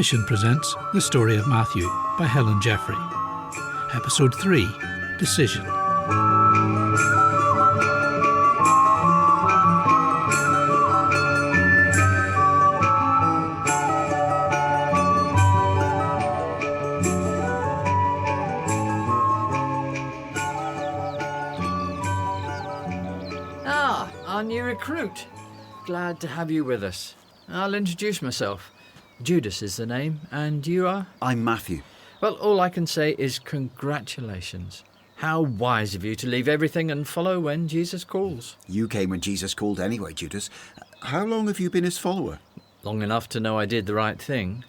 Mission presents The Story of Matthew by Helen Jeffrey. Episode 3, Decision. Our new recruit. Glad to have you with us. I'll introduce myself. Judas is the name, and you are? I'm Matthew. Well, all I can say is congratulations. How wise of you to leave everything and follow when Jesus calls. You came when Jesus called anyway, Judas. How long have you been his follower? Long enough to know I did the right thing.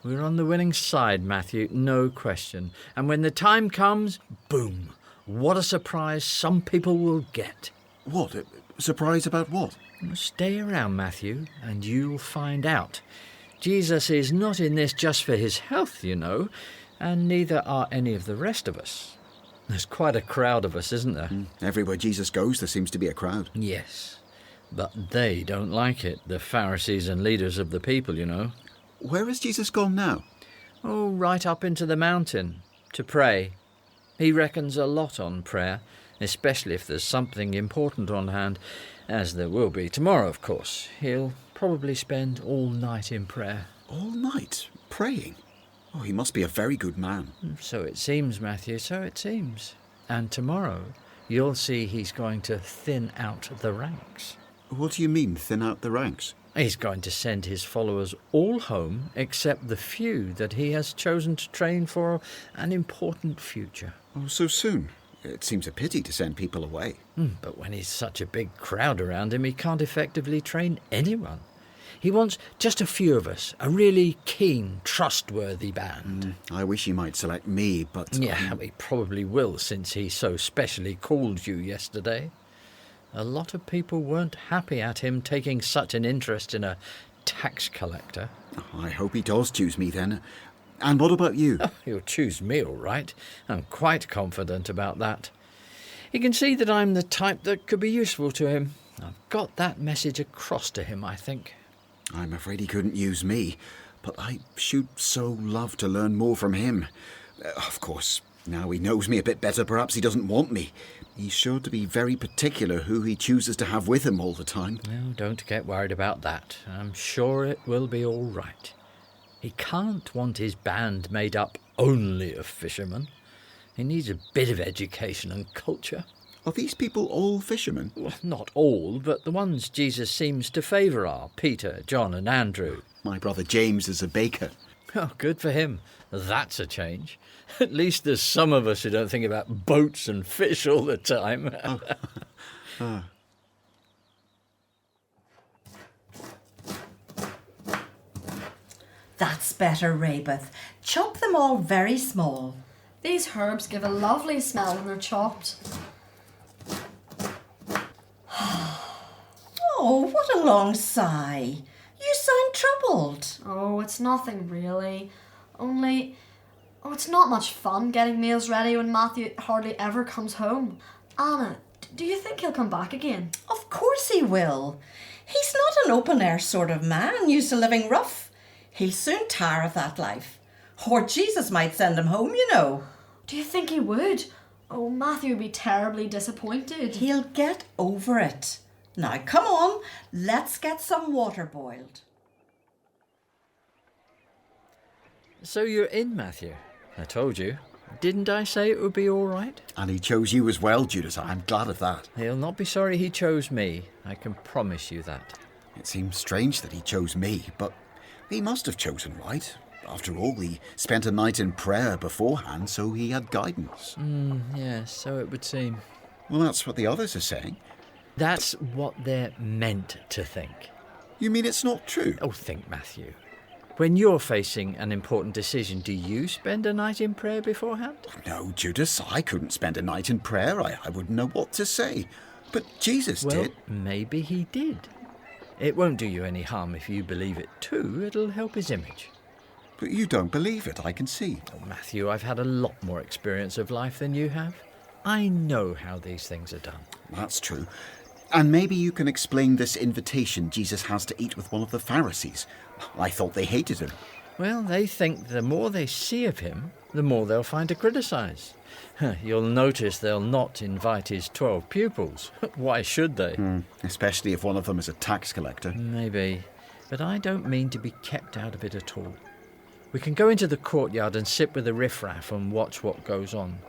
We're on the winning side, Matthew, no question. And when the time comes, boom, what a surprise some people will get. What? Surprise about what? Stay around, Matthew, and you'll find out. Jesus is not in this just for his health, you know, and neither are any of the rest of us. There's quite a crowd of us, isn't there? Everywhere Jesus goes, there seems to be a crowd. Yes, but they don't like it, the Pharisees and leaders of the people, you know. Where has Jesus gone now? Oh, right up into the mountain, to pray. He reckons a lot on prayer, especially if there's something important on hand, as there will be tomorrow, of course. He'll probably spend all night in prayer. All night? Praying? Oh, he must be a very good man. So it seems, Matthew, so it seems. And tomorrow, you'll see he's going to thin out the ranks. What do you mean, thin out the ranks? He's going to send his followers all home, except the few that he has chosen to train for an important future. Oh, so soon? It seems a pity to send people away. But when he's such a big crowd around him, he can't effectively train anyone. He wants just a few of us, a really keen, trustworthy band. I wish he might select me, but... Yeah, he probably will, since he so specially called you yesterday. A lot of people weren't happy at him taking such an interest in a tax collector. I hope he does choose me then. And what about you? Oh, he'll choose me, all right. I'm quite confident about that. He can see that I'm the type that could be useful to him. I've got that message across to him, I think. I'm afraid he couldn't use me, but I should so love to learn more from him. Of course, now he knows me a bit better, perhaps he doesn't want me. He's sure to be very particular who he chooses to have with him all the time. No, don't get worried about that. I'm sure it will be all right. He can't want his band made up only of fishermen. He needs a bit of education and culture. Are these people all fishermen? Well, not all, but the ones Jesus seems to favour are Peter, John and Andrew. My brother James is a baker. Oh, good for him. That's a change. At least there's some of us who don't think about boats and fish all the time. That's better, Raybeth. Chop them all very small. These herbs give a lovely smell when they're chopped. Oh, what a long sigh. You sound troubled. Oh, it's nothing really. Only, it's not much fun getting meals ready when Matthew hardly ever comes home. Anna, do you think he'll come back again? Of course he will. He's not an open-air sort of man, used to living rough. He'll soon tire of that life. Or Jesus might send him home, you know. Do you think he would? Oh, Matthew would be terribly disappointed. He'll get over it. Now, come on, let's get some water boiled. So you're in, Matthew. I told you. Didn't I say it would be all right? And he chose you as well, Judas. I'm glad of that. He'll not be sorry he chose me. I can promise you that. It seems strange that he chose me, but he must have chosen right. After all, he spent a night in prayer beforehand, so he had guidance. Yes, so it would seem. Well, that's what the others are saying. That's what they're meant to think. You mean it's not true? Oh, think, Matthew. When you're facing an important decision, do you spend a night in prayer beforehand? No, Judas, I couldn't spend a night in prayer. I wouldn't know what to say. But Jesus did. Maybe he did. It won't do you any harm if you believe it too. It'll help his image. But you don't believe it, I can see. Oh, Matthew, I've had a lot more experience of life than you have. I know how these things are done. That's true. And maybe you can explain this invitation Jesus has to eat with one of the Pharisees. I thought they hated him. Well, they think the more they see of him, the more they'll find to criticise. You'll notice they'll not invite his 12 pupils. Why should they? Especially if one of them is a tax collector. Maybe. But I don't mean to be kept out of it at all. We can go into the courtyard and sit with the riffraff and watch what goes on.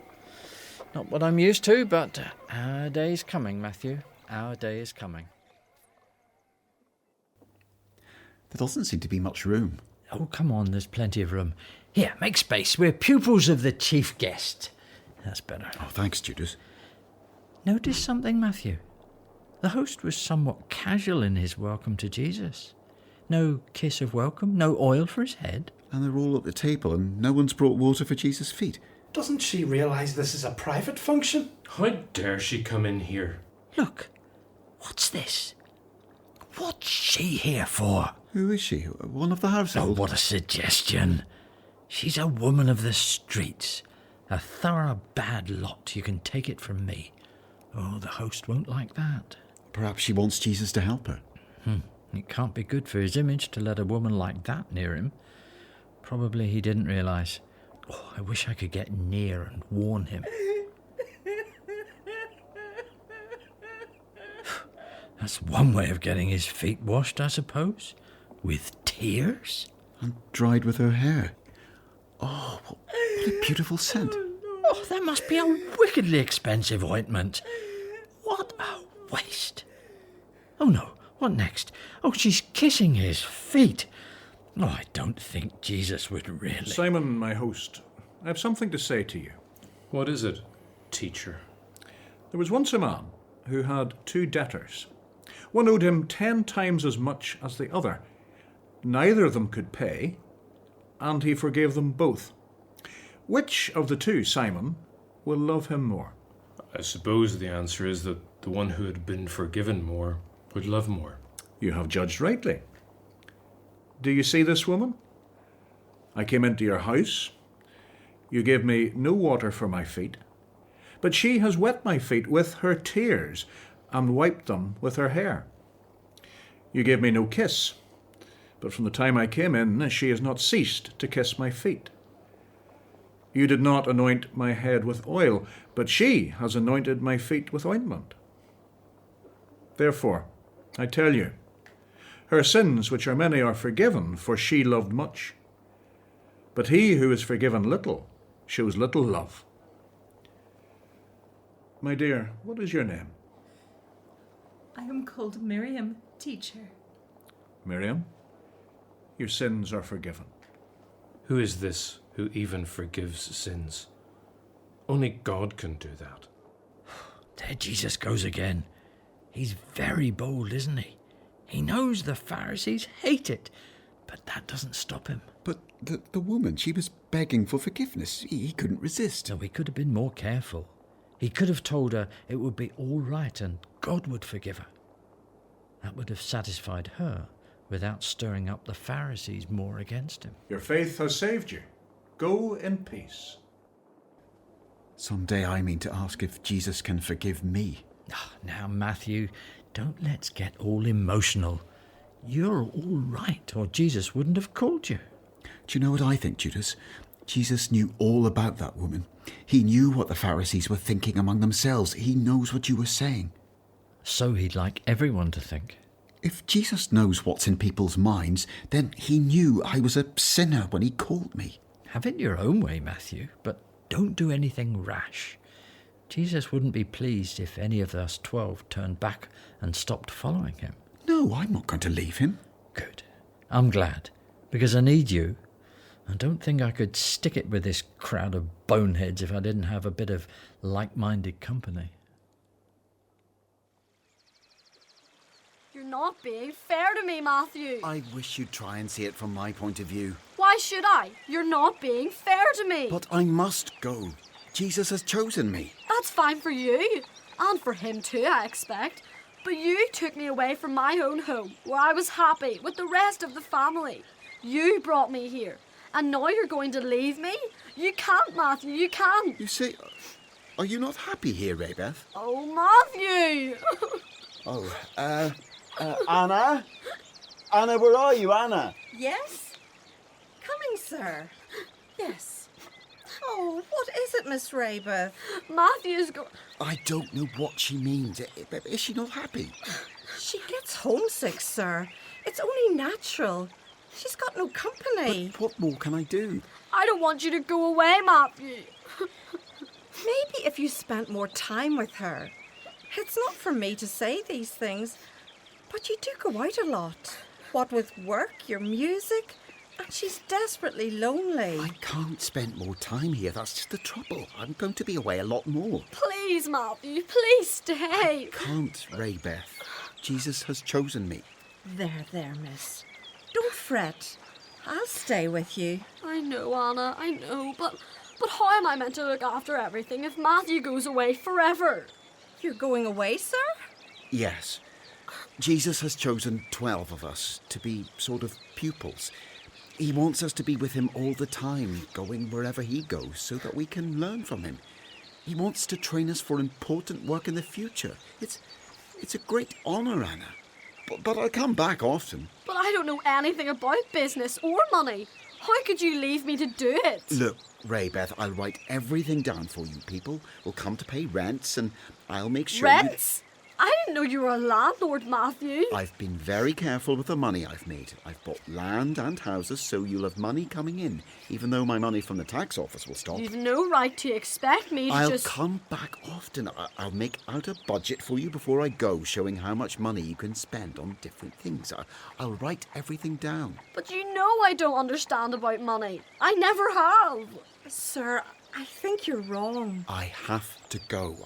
Not what I'm used to, but our day is coming, Matthew. Our day is coming. There doesn't seem to be much room. Oh, come on, there's plenty of room. Here, make space. We're pupils of the chief guest. That's better. Oh, thanks, Judas. Notice something, Matthew? The host was somewhat casual in his welcome to Jesus. No kiss of welcome, no oil for his head. And they're all at the table and no one's brought water for Jesus' feet. Doesn't she realise this is a private function? How dare she come in here? Look, what's this? What's she here for? Who is she? One of the Oh, household? what a suggestion. She's a woman of the streets. A thorough bad lot, you can take it from me. Oh, the host won't like that. Perhaps she wants Jesus to help her. It can't be good for his image to let a woman like that near him. Probably he didn't realise. Oh, I wish I could get near and warn him. That's one way of getting his feet washed, I suppose. With tears? And dried with her hair. Oh, what a beautiful scent. Oh, that must be a wickedly expensive ointment. What a waste. Oh, no. What next? Oh, she's kissing his feet. Oh, I don't think Jesus would really... Simon, my host, I have something to say to you. What is it, teacher? There was once a man who had 2 debtors. One owed him 10 times as much as the other. Neither of them could pay, and he forgave them both. Which of the 2, Simon, will love him more? I suppose the answer is that the one who had been forgiven more would love more. You have judged rightly. Do you see this woman? I came into your house. You gave me no water for my feet, but she has wet my feet with her tears and wiped them with her hair. You gave me no kiss, but from the time I came in, she has not ceased to kiss my feet. You did not anoint my head with oil, but she has anointed my feet with ointment. Therefore, I tell you, her sins, which are many, are forgiven, for she loved much. But he who is forgiven little shows little love. My dear, what is your name? I am called Miriam, teacher. Miriam, your sins are forgiven. Who is this who even forgives sins? Only God can do that. There Jesus goes again. He's very bold, isn't he? He knows the Pharisees hate it, but that doesn't stop him. But the woman, she was begging for forgiveness. He couldn't resist. So he could have been more careful. He could have told her it would be all right and God would forgive her. That would have satisfied her without stirring up the Pharisees more against him. Your faith has saved you. Go in peace. Someday I mean to ask if Jesus can forgive me. Now, Matthew, don't let's get all emotional. You're all right, or Jesus wouldn't have called you. Do you know what I think, Judas? Jesus knew all about that woman. He knew what the Pharisees were thinking among themselves. He knows what you were saying. So he'd like everyone to think. If Jesus knows what's in people's minds, then he knew I was a sinner when he called me. Have it your own way, Matthew, but don't do anything rash. Jesus wouldn't be pleased if any of us 12 turned back and stopped following him. No, I'm not going to leave him. Good. I'm glad, because I need you. I don't think I could stick it with this crowd of boneheads if I didn't have a bit of like-minded company. You're not being fair to me, Matthew. I wish you'd try and see it from my point of view. Why should I? You're not being fair to me. But I must go. Jesus has chosen me. That's fine for you. And for him too, I expect. But you took me away from my own home, where I was happy with the rest of the family. You brought me here. And now you're going to leave me? You can't, Matthew, you can't. You see, are you not happy here, Raybeth? Oh, Matthew. Anna? Anna, where are you, Anna? Yes? Coming, sir. Yes. Oh, what is it, Miss Raybeth? Matthew's I don't know what she means. Is she not happy? She gets homesick, sir. It's only natural. She's got no company. But what more can I do? I don't want you to go away, Matthew. Maybe if you spent more time with her. It's not for me to say these things, but you do go out a lot. What with work, your music, and she's desperately lonely. I can't spend more time here. That's just the trouble. I'm going to be away a lot more. Please, Matthew, please stay. Can't, Raybeth. Jesus has chosen me. There, miss. Don't fret. I'll stay with you. I know, Anna, I know, but how am I meant to look after everything if Matthew goes away forever? You're going away, sir? Yes. Jesus has chosen 12 of us to be sort of pupils. He wants us to be with him all the time, going wherever he goes, so that we can learn from him. He wants to train us for important work in the future. It's a great honour, Anna. But I come back often. But I don't know anything about business or money. How could you leave me to do it? Look, Raybeth, I'll write everything down for you. People will come to pay rents, and I'll make sure... Rents? I didn't know you were a landlord, Matthew. I've been very careful with the money I've made. I've bought land and houses, so you'll have money coming in, even though my money from the tax office will stop. You've no right to expect me to I'll come back often. I'll make out a budget for you before I go, showing how much money you can spend on different things. I'll write everything down. But you know I don't understand about money. I never have. Sir, I think you're wrong. I have to go.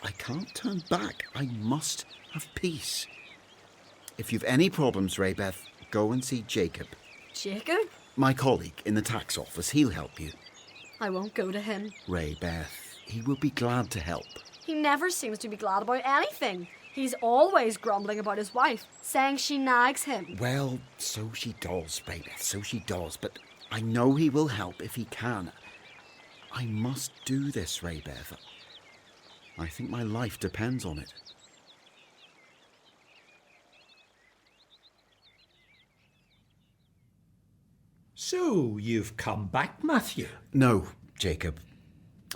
I can't turn back. I must have peace. If you've any problems, Raybeth, go and see Jacob. Jacob? My colleague in the tax office. He'll help you. I won't go to him. Raybeth, he will be glad to help. He never seems to be glad about anything. He's always grumbling about his wife, saying she nags him. Well, so she does, Raybeth, so she does. But I know he will help if he can. I must do this, Raybeth. I think my life depends on it. So, you've come back, Matthew? No, Jacob.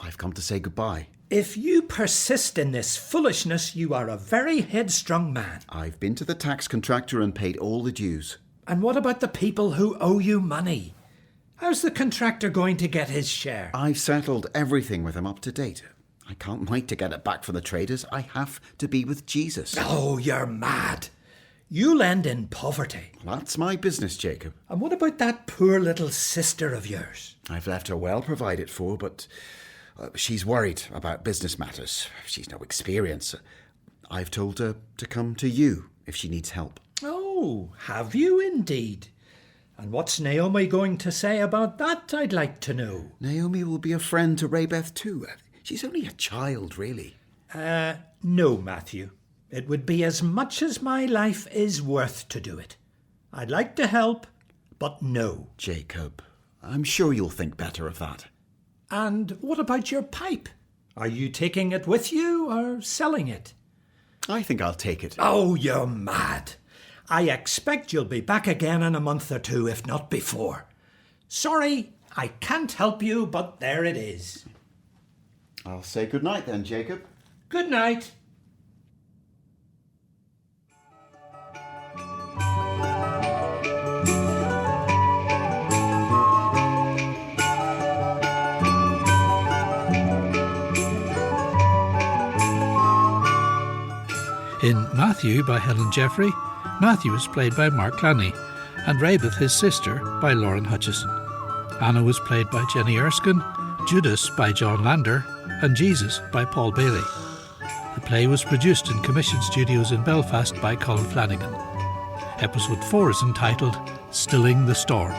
I've come to say goodbye. If you persist in this foolishness, you are a very headstrong man. I've been to the tax contractor and paid all the dues. And what about the people who owe you money? How's the contractor going to get his share? I've settled everything with him up to date. I can't wait to get it back from the traders. I have to be with Jesus. Oh, you're mad. You lend in poverty. That's my business, Jacob. And what about that poor little sister of yours? I've left her well provided for, but she's worried about business matters. She's no experience. I've told her to come to you if she needs help. Oh, have you indeed? And what's Naomi going to say about that, I'd like to know. Naomi will be a friend to Raybeth too. She's only a child, really. No, Matthew. It would be as much as my life is worth to do it. I'd like to help, but no. Jacob, I'm sure you'll think better of that. And what about your pipe? Are you taking it with you or selling it? I think I'll take it. Oh, you're mad. I expect you'll be back again in a month or two, if not before. Sorry, I can't help you, but there it is. I'll say good night then, Jacob. Good night. In Matthew by Helen Jeffrey, Matthew was played by Mark Clanny, and Raybeth, his sister, by Lauren Hutchison. Anna was played by Jenny Erskine, Judas by John Lander, and Jesus by Paul Bailey. The play was produced in Commission Studios in Belfast by Colin Flanagan. Episode 4 is entitled Stilling the Storm.